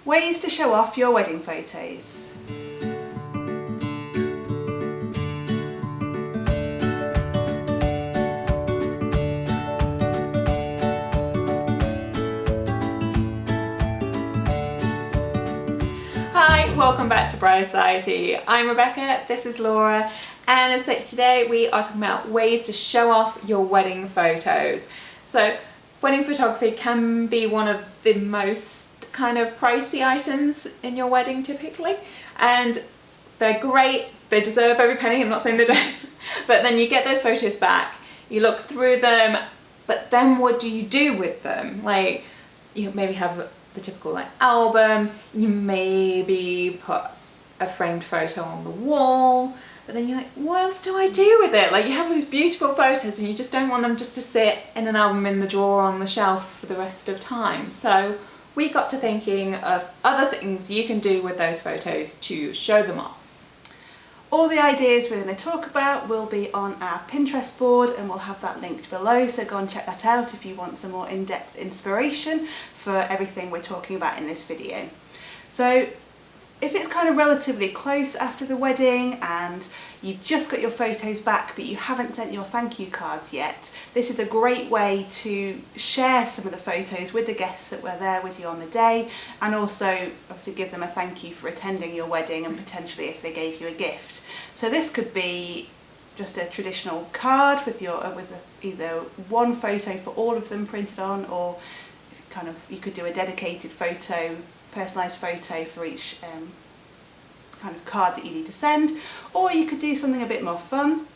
Ways to show off your wedding photos. Hi, welcome back to Bride Society. I'm Rebecca, this is Laura, and as I said, today we are talking about ways to show off your wedding photos. So, wedding photography can be one of the most kind of pricey items in your wedding typically, and they're great, they deserve every penny, I'm not saying they don't, but then you get those photos back, you look through them, but then what do you do with them? Like, you maybe have the typical like album, you maybe put a framed photo on the wall, but then you're like, what else do I do with it? Like, you have these beautiful photos and you just don't want them just to sit in an album in the drawer on the shelf for the rest of time. So we got to thinking of other things you can do with those photos to show them off. All the ideas we're going to talk about will be on our Pinterest board, and we'll have that linked below, so go and check that out if you want some more in-depth inspiration for everything we're talking about in this video. So if it's kind of relatively close after the wedding and you've just got your photos back but you haven't sent your thank you cards yet, this is a great way to share some of the photos with the guests that were there with you on the day, and also obviously give them a thank you for attending your wedding and potentially if they gave you a gift. So this could be just a traditional card with either one photo for all of them printed on, or you could do a dedicated photo, personalised photo for each kind of card that you need to send, or you could do something a bit more fun.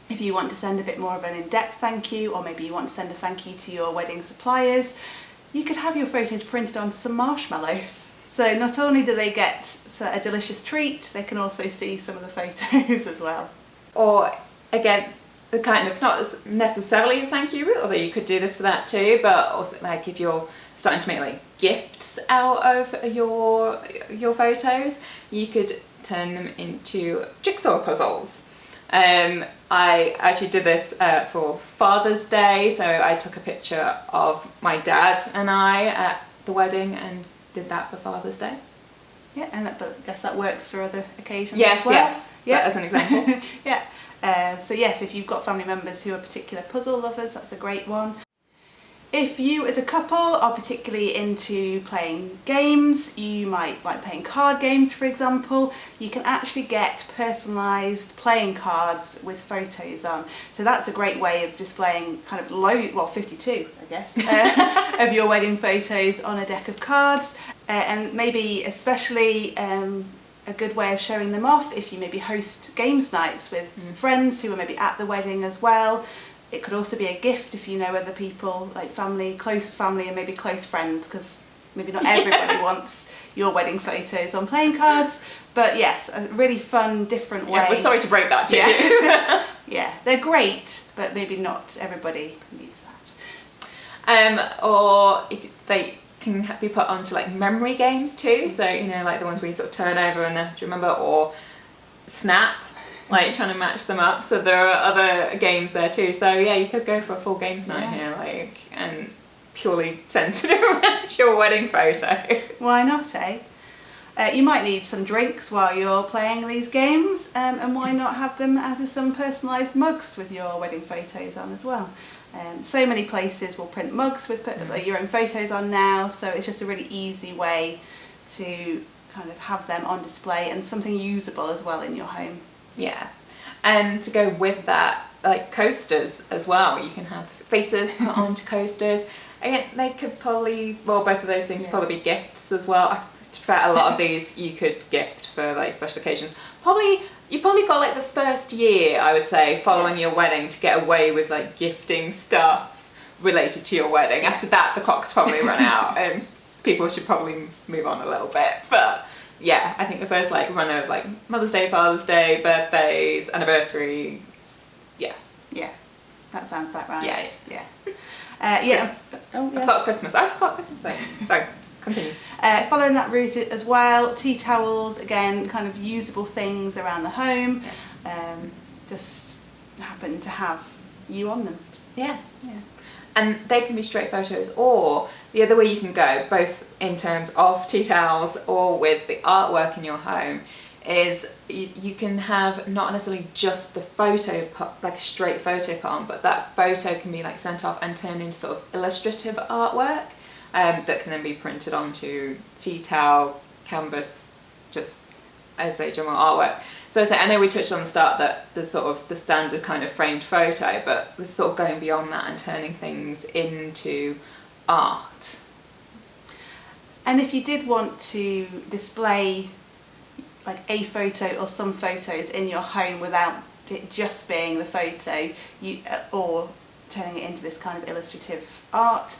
If you want to send a bit more of an in-depth thank you, or maybe you want to send a thank you to your wedding suppliers, you could have your photos printed onto some marshmallows. So not only do they get a delicious treat, they can also see some of the photos as well. Or again, the kind of not necessarily a thank you route, although you could do this for that too, but also like if you're starting to make like gifts out of your photos, you could turn them into jigsaw puzzles. I actually did this for Father's Day, so I took a picture of my dad and I at the wedding and did that for Father's Day. Yeah, and but I guess that works for other occasions yes, as well. Yes, yeah. As an example. Yeah. So yes, if you've got family members who are particular puzzle lovers, that's a great one. If you as a couple are particularly into playing games, you might like playing card games for example, you can actually get personalised playing cards with photos on. So that's a great way of displaying kind of 52 I guess, of your wedding photos on a deck of cards. And maybe especially a good way of showing them off if you maybe host games nights with friends who are maybe at the wedding as well. It could also be a gift if you know other people, like family, close family and maybe close friends, because maybe not everybody wants your wedding photos on playing cards. But yes, a really fun, different way. Yeah, we're sorry to break that to you. Yeah, they're great, but maybe not everybody needs that. Or they can be put onto like memory games too, so you know, like the ones where you sort of turn over and then, do you remember, or Snap, like trying to match them up. So there are other games there too, so yeah, you could go for a full games night here, like, and purely centered around your wedding photo. Why not, eh? You might need some drinks while you're playing these games, and why not have them out of some personalised mugs with your wedding photos on as well. So many places will print mugs with your own photos on now, so it's just a really easy way to kind of have them on display and something usable as well in your home. Yeah, and to go with that, like coasters as well. You can have faces put onto coasters. Again, they could probably, well, both of those things probably be gifts as well. For a lot of these you could gift for like special occasions. You probably got like the first year, I would say, following your wedding to get away with like gifting stuff related to your wedding. After that, the clock's probably run out and people should probably move on a little bit. But yeah, I think the first like run of like Mother's Day, Father's Day, birthdays, anniversaries, yeah. Yeah, that sounds about right. Yeah. Yeah. I forgot Christmas. I forgot Christmas Day. So continue. Following that route as well, tea towels, again, kind of usable things around the home, just happen to have you on them. Yeah. And they can be straight photos, or the other way you can go, both in terms of tea towels or with the artwork in your home, is you can have not necessarily just the photo put, like a straight photo put on, but that photo can be like sent off and turned into sort of illustrative artwork that can then be printed onto tea towel, canvas, just as a general artwork. So I know we touched on the start that there's sort of the standard kind of framed photo, but there's sort of going beyond that and turning things into art. And if you did want to display like a photo or some photos in your home without it just being the photo, or turning it into this kind of illustrative art,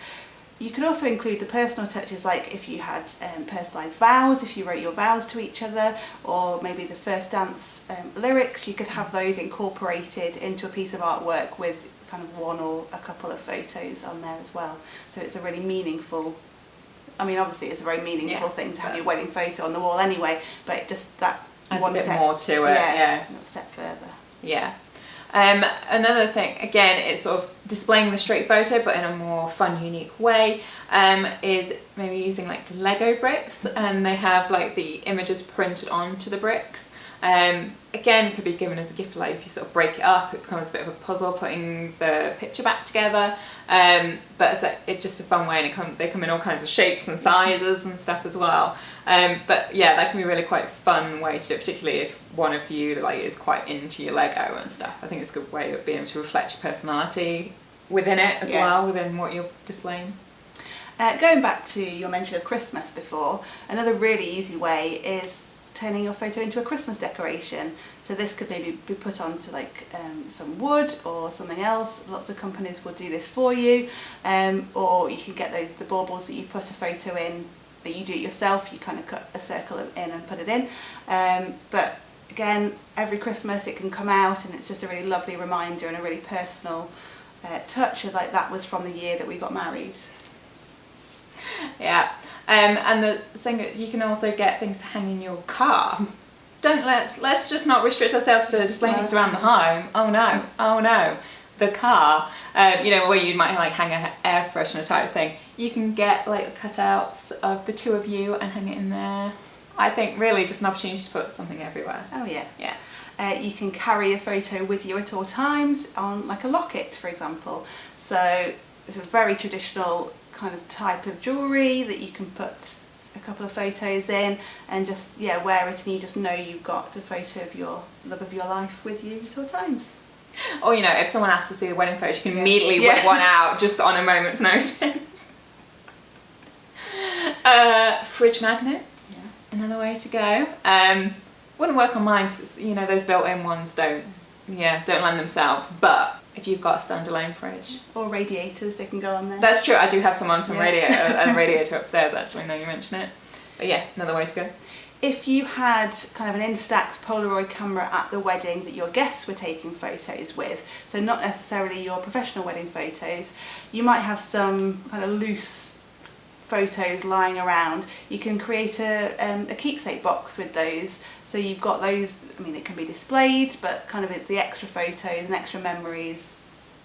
you could also include the personal touches, like if you had personalised vows, if you wrote your vows to each other, or maybe the first dance lyrics, you could have those incorporated into a piece of artwork with kind of one or a couple of photos on there as well. So it's a really meaningful, I mean obviously it's a very meaningful thing to have your wedding photo on the wall anyway, but it just that adds one a bit step more to it, one step further. Yeah. Another thing, again, it's sort of displaying the straight photo but in a more fun, unique way, is maybe using like Lego bricks, and they have like the images printed onto the bricks. Again, could be given as a gift, like if you sort of break it up, it becomes a bit of a puzzle putting the picture back together. But it's just a fun way, and they come in all kinds of shapes and sizes and stuff as well. But yeah, that can be really quite a fun way to do it, particularly if one of you like is quite into your Lego and stuff. I think it's a good way of being able to reflect your personality within it as well, within what you're displaying. Going back to your mention of Christmas before, another really easy way is turning your photo into a Christmas decoration. So this could maybe be put onto like some wood or something else. Lots of companies will do this for you, or you can get the baubles that you put a photo in, that you do it yourself. You kind of cut a circle in and put it in, but again, every Christmas it can come out, and it's just a really lovely reminder and a really personal touch of like that was from the year that we got married. Yeah. And the thing, you can also get things to hang in your car. Let's just not restrict ourselves to displaying things around the home. Oh no, the car. Where you might like hang an air freshener type thing. You can get like cutouts of the two of you and hang it in there. I think really just an opportunity to put something everywhere. Oh yeah. Yeah. You can carry a photo with you at all times on like a locket, for example. So it's a very traditional kind of type of jewellery that you can put a couple of photos in and just wear it, and you just know you've got a photo of your love of your life with you at all times. Or if someone asks to see the wedding photo, you can immediately whip one out just on a moment's notice. Fridge magnets, another way to go. Wouldn't work on mine because those built-in ones don't lend themselves, but if you've got a standalone fridge. Or radiators, they can go on there. That's true, I do have some radiator upstairs actually, now you mention it. But yeah, another way to go. If you had kind of an Instax Polaroid camera at the wedding that your guests were taking photos with, so not necessarily your professional wedding photos, you might have some kind of loose photos lying around. You can create a keepsake box with those. So you've got those, I mean it can be displayed, but kind of it's the extra photos and extra memories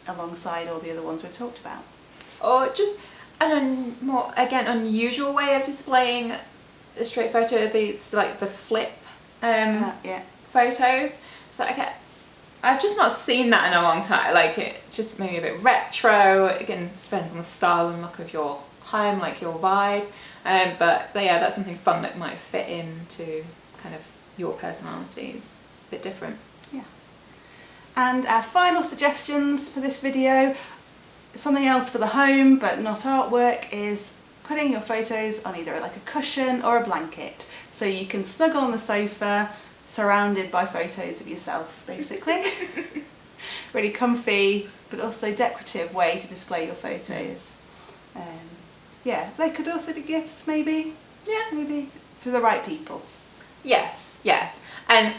alongside all the other ones we've talked about. Or just an more, again, unusual way of displaying a straight photo, it's like the flip photos. So I've just not seen that in a long time, like it just maybe a bit retro, again depends on the style and look of your home, like your vibe, but yeah, that's something fun that might fit into kind of your personalities, a bit different. Yeah. And our final suggestions for this video, something else for the home but not artwork, is putting your photos on either like a cushion or a blanket, so you can snuggle on the sofa surrounded by photos of yourself, basically. Really comfy but also decorative way to display your photos. They could also be gifts, maybe. Yeah, maybe for the right people. Yes, and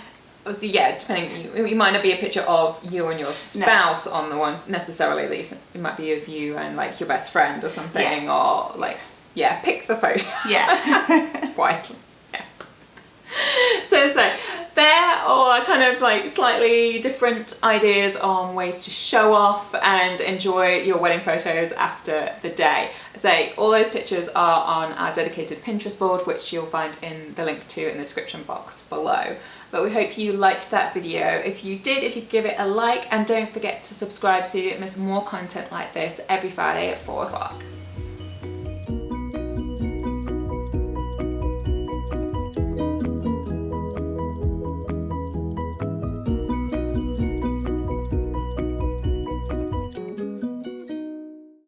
obviously, depending, it might not be a picture of you and your spouse on the ones necessarily. That it might be of you and like your best friend or something, or like pick the photo. Yeah, wisely. Yeah. So there all are kind of like slightly different ideas on ways to show off and enjoy your wedding photos after the day. I say all those pictures are on our dedicated Pinterest board, which you'll find in the link to in the description box below. But we hope you liked that video. If you did, if you give it a like, and don't forget to subscribe so you don't miss more content like this every Friday at 4 o'clock.